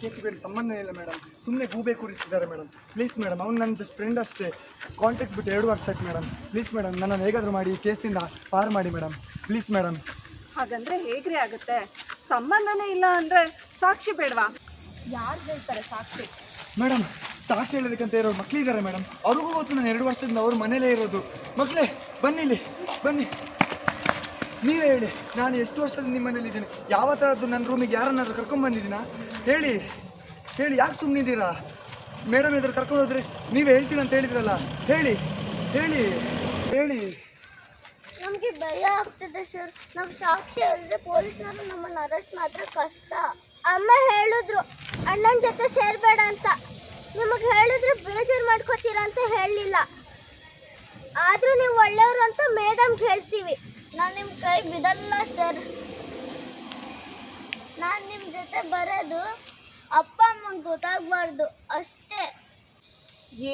ಕೇಸಿಗೆ ಸಂಬಂಧ ಇಲ್ಲ ಮೇಡಮ್. ಸುಮ್ಮನೆ ಗೂಬೆ ಕೂರಿಸಿದ್ದಾರೆ ಮೇಡಮ್. ಪ್ಲೀಸ್ ಮೇಡಮ್, ಅವ್ನು ನನ್ನ ಜಸ್ಟ್ ಫ್ರೆಂಡ್ ಅಷ್ಟೇ. ಕಾಂಟ್ಯಾಕ್ಟ್ ಬಿಟ್ಟು 2 ವರ್ಷ ಆಯ್ತು ಮೇಡಮ್. ಪ್ಲೀಸ್ ಮೇಡಮ್, ನನ್ನನ್ನು ಹೇಗಾದರೂ ಮಾಡಿ ಈ ಕೇಸಿಂದ ಪಾರು ಮಾಡಿ ಮೇಡಮ್. Please madam. ಹಾಗಂದ್ರೆ ಹೇಗ್ರಿ ಆಗುತ್ತೆ? ಸಂಬಂಧನೇ ಇಲ್ಲ ಅಂದರೆ ಸಾಕ್ಷಿ ಬೇಡವಾ? ಯಾರು ಹೇಳ್ತಾರೆ ಸಾಕ್ಷಿ? ಮೇಡಮ್, ಸಾಕ್ಷಿ ಹೇಳೋದಕ್ಕಂತ ಇರೋ ಮಕ್ಕಳಿದ್ದಾರೆ ಮೇಡಮ್. ಅವ್ರಿಗೂ ಗೊತ್ತು ನಾನು 2 ವರ್ಷದಿಂದ ಅವ್ರ ಮನೇಲೇ ಇರೋದು. ಮಕ್ಕಳೇ ಬನ್ನಿ, ಇಲ್ಲಿ ಬನ್ನಿ. ನೀವೇ ಹೇಳಿ, ನಾನು ಎಷ್ಟು ವರ್ಷದಿಂದ ನಿಮ್ಮ ಮನೇಲಿದ್ದೀನಿ? ಯಾವ ಥರದ್ದು ನನ್ನ ರೂಮಿಗೆ ಯಾರನ್ನಾದ್ರೂ ಕರ್ಕೊಂಡ್ಬಂದಿದ್ದೀನಾ? ಹೇಳಿ ಹೇಳಿ, ಯಾಕೆ ಸುಮ್ಮನಿದ್ದೀರಾ? ಮೇಡಮ್ ಎದುರು ಕರ್ಕೊಂಡು ಹೋದ್ರೆ ನೀವೇ ಹೇಳ್ತೀನಿ ಅಂತ ಹೇಳಿದ್ರಲ್ಲ. ಹೇಳಿ ಹೇಳಿ ಹೇಳಿ. ನಮಗೆ ಭಯ ಆಗ್ತದೆ ಸರ್. ನಾವು ಸಾಕ್ಷಿ ಹೇಳಿದ್ರೆ ಪೊಲೀಸ್ನವರು ನಮ್ಮನ್ನು ಅರೆಸ್ಟ್ ಮಾತ್ರ ಕಷ್ಟ. ಅಮ್ಮ ಹೇಳಿದ್ರು ಅಣ್ಣನ ಜೊತೆ ಸೇರಬೇಡ ಅಂತ. ನಿಮಗೆ ಹೇಳಿದ್ರೆ ಬೇಜಾರು ಮಾಡ್ಕೋತೀರಾ ಅಂತ ಹೇಳಲಿಲ್ಲ. ಆದರೂ ನೀವು ಒಳ್ಳೆಯವರು ಅಂತ ಮೇಡಮ್ಗೆ ಹೇಳ್ತೀವಿ. ನಾನು ನಿಮ್ಮ ಕೈ ಬಿಡಲ್ಲ ಸರ್. ನಾನು ನಿಮ್ಮ ಜೊತೆ ಬರೋದು ಅಪ್ಪ ಅಮ್ಮಂಗೆ ಗೊತ್ತಾಗಬಾರ್ದು ಅಷ್ಟೇ.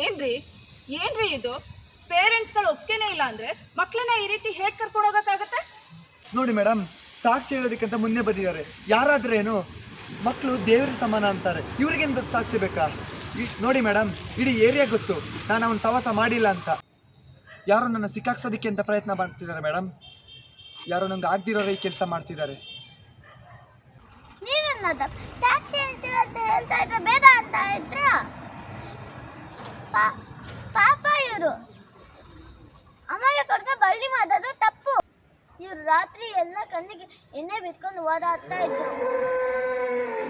ಏನ್ರಿ ಇದು? ಪೇರೆಂಟ್ಸ್ಗಳು ಒಪ್ಪಿಗೆನೇ ಇಲ್ಲ ಅಂದರೆ ಮಕ್ಕಳನ್ನ ಈ ರೀತಿ ಹೇಗೆ ಕರ್ಕೊಂಡು ಹೋಗೋಕ್ಕಾಗತ್ತೆ? ನೋಡಿ ಮೇಡಮ್, ಸಾಕ್ಷಿ ಹೇಳೋದಕ್ಕಂತ ಮುಂದೆ ಬಂದಿದ್ದಾರೆ. ಯಾರಾದ್ರೇನು ಮಕ್ಕಳು ದೇವರ ಸಮಾನ ಅಂತಾರೆ. ಇವ್ರಿಗೆಂತ ಸಾಕ್ಷಿ ಬೇಕಾ? ನೋಡಿ ಮೇಡಮ್, ಇಡೀ ಏರಿಯಾ ಗೊತ್ತು ನಾನು ಅವನ ಸವಾಸ ಮಾಡಿಲ್ಲ ಅಂತ. ಯಾರೋ ನನ್ನ ಸಿಕ್ಕಾಕ್ಸೋದಕ್ಕೆ ಅಂತ ಪ್ರಯತ್ನ ಮಾಡ್ತಿದ್ದಾರೆ ಮೇಡಮ್. ಯಾರೋ ನಂಗೆ ಆಗ್ದಿರೋರು ಈ ಕೆಲಸ ಮಾಡ್ತಿದ್ದಾರೆ. ನೀವೇನದ ಸಾಕ್ಷಿ ಹೇಳ್ತೀರಾ ಅಂತ ಹೇಳ್ತಾ ಇದ್ರೆ ಬೇಡ ಅಂತ ಇದ್ರ? ಪಾಪ ಇವರು ಅಮ್ಮಗೆ ಕೊಡ್ತಾ ಬಳ್ಳಿ ಮಾಡೋದು ತಪ್ಪು. ಇವ್ರು ರಾತ್ರಿ ಎಲ್ಲ ಕಣ್ಣಿಗೆ ಎಣ್ಣೆ ಬಿತ್ಕೊಂಡು ಓದಾಡ್ತಾ ಇದ್ರು.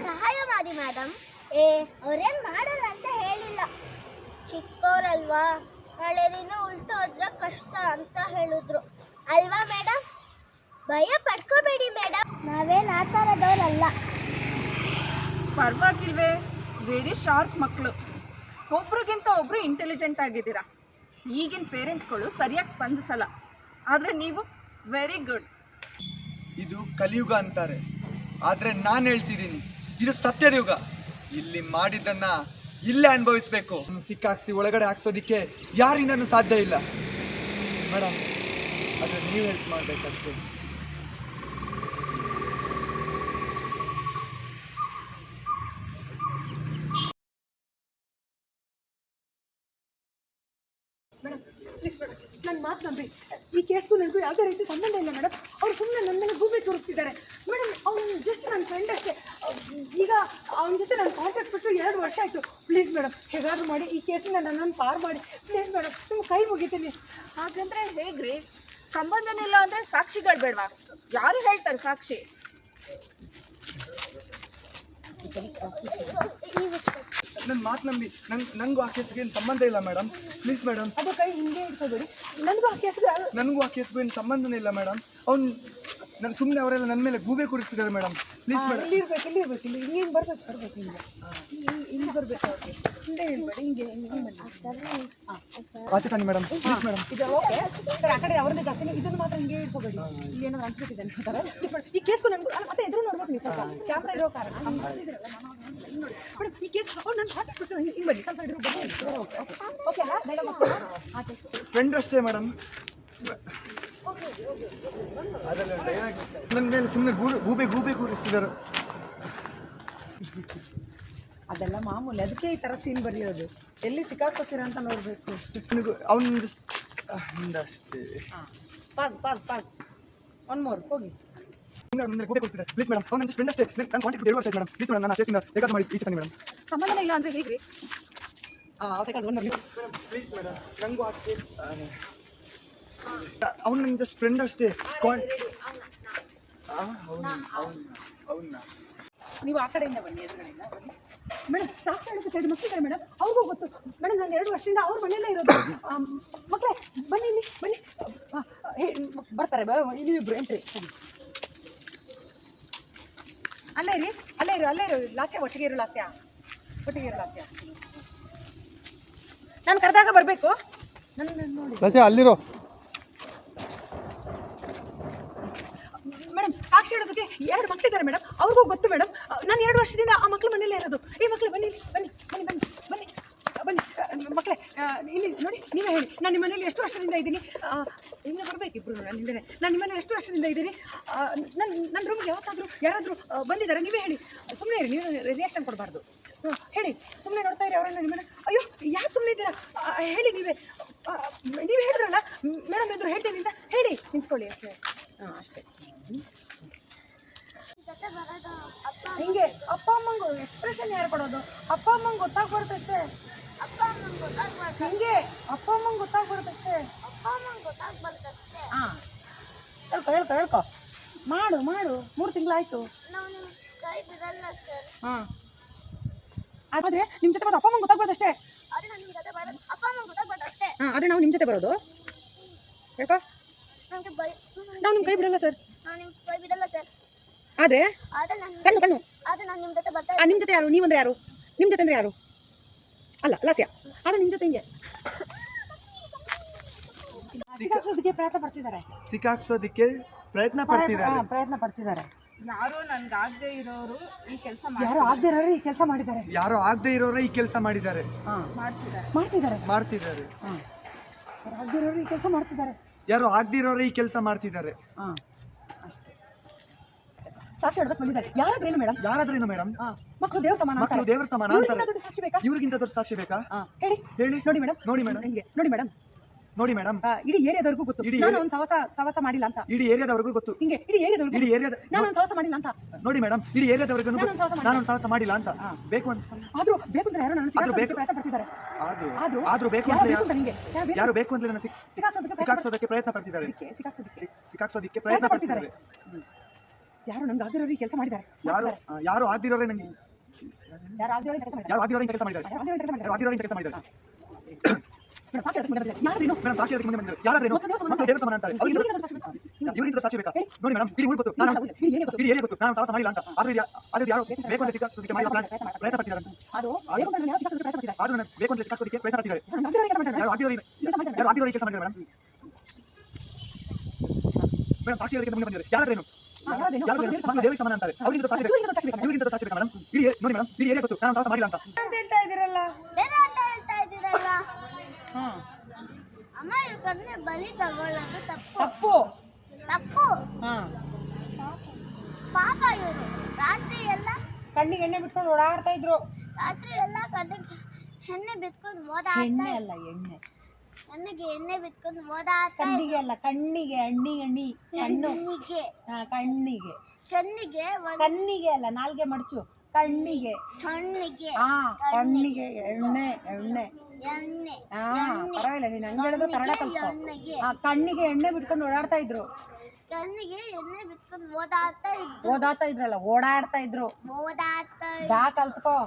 ಸಹಾಯ ಮಾಡಿ ಮೇಡಮ್. ಅವ್ರೇನ್ ಮಾಡಲ್ಲ ಅಂತ ಹೇಳಿಲ್ಲ. ಚಿಕ್ಕವರಲ್ವಾ, ನಾಳೆ ದಿನ ಉಲ್ಟು ಹೋದ್ರೆ ಕಷ್ಟ ಅಂತ ಹೇಳಿದ್ರು ಅಲ್ವಾ ಮೇಡಮ್? ಭಯ ಪಡ್ಕೋಬೇಡಿ ಮೇಡಮ್, ನಾವೇನು ಆ ಥರದವ್ರಲ್ಲ. ಪರವಾಗಿಲ್ವೇ, ವೆರಿ ಶಾರ್ಪ್ ಮಕ್ಕಳು. ಒಬ್ರಿಗಿಂತ ಒಬ್ರು ಇಂಟೆಲಿಜೆಂಟ್ ಆಗಿದ್ದೀರಾ. ಈಗಿನ ಪೇರೆಂಟ್ಸ್ಗಳು ಸರಿಯಾಗಿ ಸ್ಪಂದಿಸಲ್ಲ, ಆದರೆ ನೀವು ವೆರಿ ಗುಡ್. ಇದು ಕಲಿಯುಗ ಅಂತಾರೆ, ಆದರೆ ನಾನು ಹೇಳ್ತಿದ್ದೀನಿ ಇದು ಸತ್ಯದ ಯುಗ. ಇಲ್ಲಿ ಮಾಡಿದ್ದನ್ನ ಇಲ್ಲೇ ಅನುಭವಿಸ್ಬೇಕು. ಸಿಕ್ಕಾಕ್ಸಿ ಒಳಗಡೆ ಹಾಕ್ಸೋದಿಕ್ಕೆ ಯಾರಿಂದನೂ ಸಾಧ್ಯ ಇಲ್ಲ ಮೇಡಮ್. ಆದರೆ ನೀವು ಹೆಲ್ಪ್ ಮಾಡಬೇಕಷ್ಟೇ. ಮೇಡಮ್ ಪ್ಲೀಸ್ ಮೇಡಮ್, ನನ್ನ ಮಾತು ನಂಬಿ. ಈ ಕೇಸ್ಗೂ ನನಗೂ ಯಾವುದೇ ರೀತಿ ಸಂಬಂಧ ಇಲ್ಲ ಮೇಡಮ್. ಅವ್ರು ಸುಮ್ಮನೆ ನನ್ನ ಮೇಲೆ ಗೂಬೆ ತೋರಿಸ್ತಿದ್ದಾರೆ ಮೇಡಮ್. ಅವ್ನು ಜಸ್ಟ್ ನನ್ನ ಫ್ರೆಂಡ್ ಅಷ್ಟೇ. ಈಗ ಅವನ ಜೊತೆ ನಾನು ಕಾಂಟ್ಯಾಕ್ಟ್ ಬಿಟ್ಟು 2 ವರ್ಷ ಆಯಿತು. ಪ್ಲೀಸ್ ಮೇಡಮ್, ಹೇಗಾದರೂ ಮಾಡಿ ಈ ಕೇಸಿಂದ ನನ್ನನ್ನು ಪಾರು ಮಾಡಿ ಪ್ಲೀಸ್ ಮೇಡಮ್. ನಿಮ್ಮ ಕೈ ಮುಗಿತೀನಿ. ಹಾಗಂದ್ರೆ ಹೇಗ್ರಿ? ಸಂಬಂಧನೇ ಇಲ್ಲ ಅಂದರೆ ಸಾಕ್ಷಿಗಳು ಬೇಡವಾ? ಯಾರು ಹೇಳ್ತಾರೆ ಸಾಕ್ಷಿ? ನನ್ನ ಮಾತು ನಂಬಿ. ನನಗೂ ಆ ಕೇಸ್ಗೆ ಏನು ಸಂಬಂಧ ಇಲ್ಲ ಮೇಡಮ್. Please madam. ಅದು ಕೈ ಹಿಂಗೆ ಇಟ್ಕೋಬೇಡಿ. ನನಗೂ ಆ ಕೇಸ್ಗೂ ಏನು ಸಂಬಂಧನೇ ಇಲ್ಲ ಮೇಡಮ್. ಅವ್ನು ನನ್ನ ಸುಮ್ಮನೆ ಅವರೆಲ್ಲ ನನ್ನ ಮೇಲೆ ಗೂಬೆ ಕೂರಿಸ್ತಿದ್ದಾರೆ ಮೇಡಮ್. Please madam. ಇಲ್ಲಿ ಇರ್ಬೇಕು ಹಿಂಗೆ ಬರ್ಬೇಕು ಇಲ್ಲಿ ಬರಬೇಕು. ಅವ್ರಿಗೆ ಹಿಂದೆ ಹೇಳ್ಬೇಡಿ, ಹಿಂಗೆ ಆಚೆ ತಾನೆ ಮೇಡಮ್. Please madam. ಇದು ಓಕೆ ಸರ್. ಆ ಕಡೆ ಅವ್ರನ್ನೇ ಜಾಸ್ತಿ, ಇದನ್ನು ಮಾತ್ರ ಹಿಂಗೆ ಇಟ್ಕೋಬೇಡಿ. ಇಲ್ಲಿ ಏನೋ ಅನ್ಸ್ಬಿಟ್ಟಿದೆ ಅಂತಾರೆ. ಈ ಕೇಸ್ಗೂ ನನಗೂ ಮತ್ತೆ ಎದುರು ನೋಡ್ಬೇಕು ನೀವು. ಸ್ವಲ್ಪ ಕ್ಯಾಮ್ರಾ ಇರೋ ಕಾರಣ ನೋಡಿ ಮೇಡಮ್. ಈ ಕೇಸ್ ನಾನು ಹಾಕಿಬಿಟ್ಟು ಹಿಂಗೆ ಬನ್ನಿ. ಸ್ವಲ್ಪ ಎದುರು ಬನ್ನಿ. ಓಕೆ ಅಲ್ಲ? ಮೇಡಮ್ ಆಚೆ ಫ್ರೆಂಡ್ ಅಷ್ಟೇ ಮೇಡಮ್. ನನ್ನ ಮೇಲೆ ಸುಮ್ಮನೆ ಗೂಬೆ ಕೂರಿಸ್ತಿದ್ದಾರೆ. ಅದೆಲ್ಲ ಮಾಮೂಲಿ, ಅದಕ್ಕೆ ಈ ಥರ ಸೀನ್ ಬರೆಯೋದು. ಎಲ್ಲಿ ಸಿಕ್ಕಾಕೋತೀರ ಅಂತ ನೋಡಬೇಕು. ಅವ್ನು ಜಸ್ಟ್ ಅಷ್ಟೇ. ಪಾಸ್ 1 more ಹೋಗಿ. ಗೂಬೆ ಕೂರಿಸ್ತಿದ್ದಾರೆ. ಪ್ಲೀಸ್ ಮೇಡಮ್, ಅವ್ನು ನನ್ನ ಫ್ರೆಂಡ್ ಅಷ್ಟೇ. ನಾನು ಕಾಂಟ್ಯಾಕ್ಟ್ 2 ವರ್ಷ ಆಯ್ತು ಮೇಡಮ್. ಪ್ಲೀಸ್ ಮೇಡಮ್, ನಾನು ಕೇಸಿಂದ ಹೇಗಾದ್ರು ಮಾಡಿ ಈಚೆ ಬನ್ನಿ ಮೇಡಮ್. ಸಂಬಂಧನೇ ಇಲ್ಲ ಅಂದರೆ ಹೇಗ್ರಿ? Second 1 madam. ಪ್ಲೀಸ್ ಮೇಡಮ್, ನನಗೂ ಆ ಕೇಸ್ ಅವ್ನು ನನ್ನ ಜಸ್ಟ್ ಫ್ರೆಂಡ್ ಅಷ್ಟೇ. ನೀವು ಆ ಕಡೆಯಿಂದ ಬನ್ನಿ, ಎದುರುಗಡೆಯಿಂದ ಬನ್ನಿ ಮೇಡಮ್. ಸಾಕು ಹೇಳೋದು ಸೈಡ್ ಮಕ್ಕಳಿದ್ದಾರೆ ಮೇಡಮ್. ಅವ್ರಿಗೂ ಗೊತ್ತು ಮೇಡಮ್, ನಾನು 2 ವರ್ಷದಿಂದ ಅವ್ರ ಮನೆಯಲ್ಲೇ ಇರೋದು. ಮಕ್ಕಳೇ ಬನ್ನಿ, ಇಲ್ಲಿ ಬನ್ನಿ. ಬರ್ತಾರೆ ನೀವಿಬ್ರು ಎಂಟ್ರಿ. ಅಲ್ಲೇ ಇರು ಲಾಸ್ಯ. ಒಟ್ಟಿಗೆ ಇರು ಲಾಸ್ಯ. ನಾನು ಕರೆದಾಗ ಬರಬೇಕು. ಲಾಸ್ಯ ಅಲ್ಲಿರೋ ಮೇಡಮ್. ಸಾಕ್ಷಿ ಹೇಳೋದಕ್ಕೆ 2 ಮಕ್ಕಳಿದ್ದಾರೆ ಮೇಡಮ್. ಅವ್ರಿಗೂ ಗೊತ್ತು ಮೇಡಮ್. ನಾನು 2 ವರ್ಷದಿಂದ ಆ ಮಕ್ಕಳ ಮನೆಯಲ್ಲೇ ಇರೋದು. ಈ ಮಕ್ಕಳು ಬನ್ನಿ. ಬನ್ನಿ ಮಕ್ಕಳೇ, ಇಲ್ಲಿ ನೋಡಿ, ನೀವೇ ಹೇಳಿ. ನಾನು ನಿಮ್ಮ ಮನೇಲಿ ಎಷ್ಟು ವರ್ಷದಿಂದ ಇದ್ದೀನಿ? ಹಿಂಗೆ ಬರಬೇಕಿಬ್ರು ನನ್ನ ಹಿಂದೆ. ನಾನು ನಿಮ್ಮ ಮನೇಲಿ ಎಷ್ಟು ವರ್ಷದಿಂದ ಇದ್ದೀನಿ? ನನ್ನ ರೂಮ್ಗೆ ಯಾರಾದರೂ ಬಂದಿದ್ದಾರೆ? ನೀವೇ ಹೇಳಿ. ಸುಮ್ಮನೆ ಇರಿ, ನೀವು ರಿಯಾಕ್ಷನ್ ಕೊಡಬಾರ್ದು. ಹೇಳಿ, ಸುಮ್ಮನೆ ನೋಡ್ತಾ ಇರಿ ಅವರನ್ನ. ನಿಮ್ಮ ಅಯ್ಯೋ, ಯಾಕೆ ಸುಮ್ಮನೆ ಇದ್ದೀರಾ? ಹೇಳಿ ನೀವೇ ಹೇಳಿದ್ರಲ್ಲ ಮೇಡಮ್ ಎದುರು ಹೇಳ್ತೀನಿ ಅಂತ ಹೇಳಿ. ನಿಂತ್ಕೊಳ್ಳಿ ಅಷ್ಟೇ. ಅಷ್ಟೇ. ಜೊತೆ ಬರೋದು ಅಪ್ಪ ಹಿಂಗೆ ಅಪ್ಪ ಅಮ್ಮಂಗೂ ಎಕ್ಸ್ಪ್ರೆಷನ್ ಯಾರು ಕೊಡೋದು? ಅಪ್ಪ ಅಮ್ಮಂಗೆ ಗೊತ್ತಾಗ್ಬಾರ್ದಷ್ಟೇ. ಅಪ್ಪ ಅಮ್ಮಂಗೆ ಗೊತ್ತಾಗ್ಬಾರ್ದು. ಹಿಂಗೆ ಅಪ್ಪ ಅಮ್ಮಂಗೆ ಗೊತ್ತಾಗ್ಬಾರ್ದಷ್ಟೇ. ಅಪ್ಪ ಅಮ್ಮಂಗೆ ಗೊತ್ತಾಗ್ಬಾರ್ದಷ್ಟೇ. ಹಾಂ, ಹೇಳ್ಕೊ. ಮಾಡು 3 ತಿಂಗಳಾಯ್ತು. ನಾವು ನಿಮ್ಮ ಕೈ ಬಿಡಲ್ಲ ಸರ್. ಹಾಂ, ಆದರೆ ನಿಮ್ಮ ಜೊತೆ ಬರೋದು ಅಪ್ಪ ಅಮ್ಮಂಗೆ ಗೊತ್ತಾಗ್ಬಾರ್ದಷ್ಟೇ. ಆದರೆ ನಾನು ನಿಮ್ಮ ಜೊತೆ ಬರೋದು ಅಪ್ಪ ಅಮ್ಮಂಗೆ ಗೊತ್ತಾಗ್ಬಾರ್ದಷ್ಟೇ. ಹಾಂ, ಆದರೆ ನಾವು ನಿಮ್ಮ ಜೊತೆ ಬರೋದು ಹೇಳ್ಕೊ. ನಮಗೆ ನಾವು ನಿಮ್ಮ ಕೈ ಬಿಡಲ್ಲ ಸರ್. ನಾವು ನಿಮ್ಮ ಕೈ ಬಿಡಲ್ಲ ಸರ್. ಆದರೆ ಆದರೆ ನಾನು ಕಣ್ಣು ಆದರೆ ನಾನು ನಿಮ್ಮ ಜೊತೆ ಬರ್ತಾ ನಿಮ್ಮ ಜೊತೆ ಯಾರು? ನೀವಂದ್ರೆ ಯಾರು? ನಿಮ್ಮ ಜೊತೆ ಅಂದರೆ ಯಾರು? ಅಲ್ಲ ಲಾಸ್ಯ. ಆದರೆ ನಿಮ್ಮ ಜೊತೆ ಹಿಂಗೆ ಸಿಕ್ಕಾಕ್ಸೋದಕ್ಕೆ ಪ್ರಯತ್ನ ಪಡ್ತಿದ್ದಾರೆ. ಸಿಕ್ಕಾಕ್ಸೋದಕ್ಕೆ ಪ್ರಯತ್ನ ಪಡ್ತಿದ್ದಾರೆ. ಪ್ರಯತ್ನ ಪಡ್ತಿದ್ದಾರೆ. ಯಾರೋ ನನ್ಗಾಗದೆ ಇರೋರು ಈ ಕೆಲಸ ಯಾರು ಆಗದೆ ಇರೋರು ಈ ಕೆಲಸ ಮಾಡಿದ್ದಾರೆ. ಯಾರೋ ಆಗದೆ ಇರೋರೇ ಈ ಕೆಲಸ ಮಾಡಿದ್ದಾರೆ. ಮಾಡ್ತಿದ್ದಾರೆ. ಮಾಡ್ತಿದ್ದಾರೆ. ಹಾಂ, ಆಗದೆ ಇರೋರು ಈ ಕೆಲಸ ಮಾಡ್ತಿದ್ದಾರೆ. ಯಾರೋ ಆಗದಿರೋರೇ ಈ ಕೆಲಸ ಮಾಡ್ತಿದ್ದಾರೆ. ಹಾಂ, ಅಷ್ಟೇ. ಸಾಕ್ಷಿ ಹೇಳೋದಕ್ಕೆ ಬಂದಿದ್ದಾರೆ. ಯಾರಾದ್ರೇನು ಮೇಡಮ್? ಯಾರಾದ್ರೇನು ಮೇಡಮ್? ಮಕ್ಕಳು ದೇವ್ರ ಸಮಾನ. ಮಕ್ಕಳು ದೇವರ ಸಮಾನ ಅಂತಾರೆ. ಸಾಕ್ಷಿ ಬೇಕಾ? ಇವ್ರಿಗಿಂತ ದೊಡ್ಡ ಸಾಕ್ಷಿ ಬೇಕಾ? ಹೇಳಿ. ನೋಡಿ ಮೇಡಮ್, ಹಿಂಗೆ ನೋಡಿ ಮೇಡಮ್, ಇಡೀ ಏರಿಯಾದವರೆಗೂ ಗೊತ್ತು ನಾನು ಒಂದು ಸವಸ ಮಾಡಿಲ್ಲ ಅಂತ. ಇಡೀ ಏರಿಯಾದವರೆಗೂ ಗೊತ್ತು. ಹಿಂಗೆ ಇಡೀ ಏರಿಯಾದ ನಾನು ಒಂದು ಸವಸ ಮಾಡಿಲ್ಲ ಅಂತ. ನೋಡಿ ಮೇಡಮ್, ಇಡೀ ಏರಿಯಾದವರೆಗೂ ನಾನು ಸಾಹಸ ಮಾಡಿಲ್ಲ ಅಂತ. ಬೇಕು ಅಂತ ಆದ್ರೂ ಬೇಕು ಅಂತ ಯಾರು ನಾನು ಸಿಕ್ಕಾಕ್ಸೋದಕ್ಕೆ ಪ್ರಯತ್ನ ಪಡ್ತಿದ್ದಾರೆ. ಆದ್ರೂ ಬೇಕು ಅಂತ ಹಿಂಗೆ ಯಾರು ಬೇಕು ಅಂತ ನನ್ನ ಸಿಕ್ಕಾಕ್ಸೋದಕ್ಕೆ ಪ್ರಯತ್ನ ಪಡ್ತಿದ್ದಾರೆ. ಸಿಕ್ಕಾಕ್ಸೋದಕ್ಕೆ ಪ್ರಯತ್ನ ಪಡ್ತಿದ್ದಾರೆ. ಯಾರು ನಂಗೆ ಆಗದಿರೋರು ಈ ಕೆಲಸ ಮಾಡಿದ್ದಾರೆ. ಯಾರು ಆಗದಿರೋರೇ ನಂಗೆ ಯಾರು ಆಗದಿರೋರು ಕೆಲಸ ಮಾಡಿದ್ದಾರೆ. ಯಾರು ಆಗದಿರೋರೇ ಕೆಲಸ ಮಾಡಿದ್ದಾರೆ. ಮೇಡಮ್, ಸಾಕ್ಷಿ ಅದಕ್ಕೆ ಮುಂದೆ ಬಂದಿದ್ದಾರೆ. ಯಾರಾದ್ರೇನು ಮಕ್ಕಳು ದೇವರ ಸಮಾನ ಅಂತಾರೆ. ಇವ್ರಿಗಿಂತ ಸಾಕ್ಷಿ ಬೇಕಾ? ನೋಡಿ ಮೇಡಮ್, ಇಡೀ ಊರು ಗೊತ್ತು, ಇಡೀ ಏರಿಯಾ ಗೊತ್ತು ನಾನು ಸಾಹಸ ಮಾಡಿಲ್ಲ ಅಂತ. ಆದ್ರೂ ಯಾರು ಬೇಕು ಅಂತ ಸಿಕ್ಕಾಕ್ಸೋದಕ್ಕೆ ಪ್ರಯತ್ನ ಪಡ್ತಿದ್ದಾರೆ. ಆದ್ರೂ ನಾನು ಬೇಕು ಅಂತ ಸಿಕ್ಕಾಕ್ಸೋದಕ್ಕೆ ಪ್ರಯತ್ನ ಪಡ್ತಿದ್ದಾರೆ. ಯಾರು ಆಗದಿರೋರಿಗೆ ಕೆಲಸ ಮಾಡಿದ್ದಾರೆ ಮೇಡಮ್. ಮೇಡಮ್, ಸಾಕ್ಷಿ ಅದಕ್ಕೆ ಮುಂದೆ ಬಂದಿದ್ದಾರೆ. ಯಾರಾದ್ರೇನು ಮಕ್ಕಳು ದೇವರ ಸಮಾನ ಅಂತಾರೆ. ಇವ್ರಿಗಿಂತ ಸಾಕ್ಷಿ ಬೇಕಾ ಮೇಡಮ್? ನೋಡಿ ಮೇಡಮ್, ಇಡೀ ಏರಿಯಾ ಗೊತ್ತು ನಾನು ಸಾಹಸ ಮಾಡಿಲ್ಲ ಅಂತ. ಹೇಳ್ತಾ ಇದ್ದೀರಲ್ಲ. ಬೇರೆ ಅಂತ ಹೇಳ್ತಾ ಇದ್ದೀರಲ್ಲ. ಅಮ್ಮ, ಇವ್ರನ್ನ ಬಲಿ ತಗೊಳ್ಳೋದು ತಪ್ಪು. ಪಾಪ ಇವರು ರಾತ್ರಿ ಎಲ್ಲ ಕಣ್ಣಿಗೆ ಎಣ್ಣೆ ಬಿಟ್ಕೊಂಡು ಓಡಾಡ್ತಾ ಇದ್ರು. ರಾತ್ರಿ ಎಲ್ಲ ಕಣ್ಣಿಗೆ ಎಣ್ಣೆ ಬಿಟ್ಕೊಂಡು ಎಣ್ಣೆ ಅಲ್ಲ, ಎಣ್ಣೆ. ನನಗೆ ಎಣ್ಣೆ ಬಿಟ್ಕೊಂಡು ಓದಾಡ್ತಾ ಕಣ್ಣಿಗೆ ಅಲ್ಲ, ಕಣ್ಣಿಗೆ. ಕಣ್ಣಿಗೆ ಅಲ್ಲ, ನಾಲ್ಗೆ ಮಡಚು. ಕಣ್ಣಿಗೆ ಎಣ್ಣೆ. ಪರವಾಗಿಲ್ಲ, ನೀನು ಹಂಗೆ ಹೇಳಿದ್ರು ಕನ್ನಡ ಕಲ್ತ್ಕೊ. ಕಣ್ಣಿಗೆ ಎಣ್ಣೆ ಬಿಟ್ಕೊಂಡು ಓಡಾಡ್ತಾ ಇದ್ರು. ಕಣ್ಣಿಗೆ ಎಣ್ಣೆ ಬಿಟ್ಕೊಂಡು ಓದಾಡ್ತಾ ಇದ್ರಲ್ಲ, ಓಡಾಡ್ತಾ ಇದ್ರು. ಓದಾಡ್ತಾ ಕಲ್ತ್ಕೋ.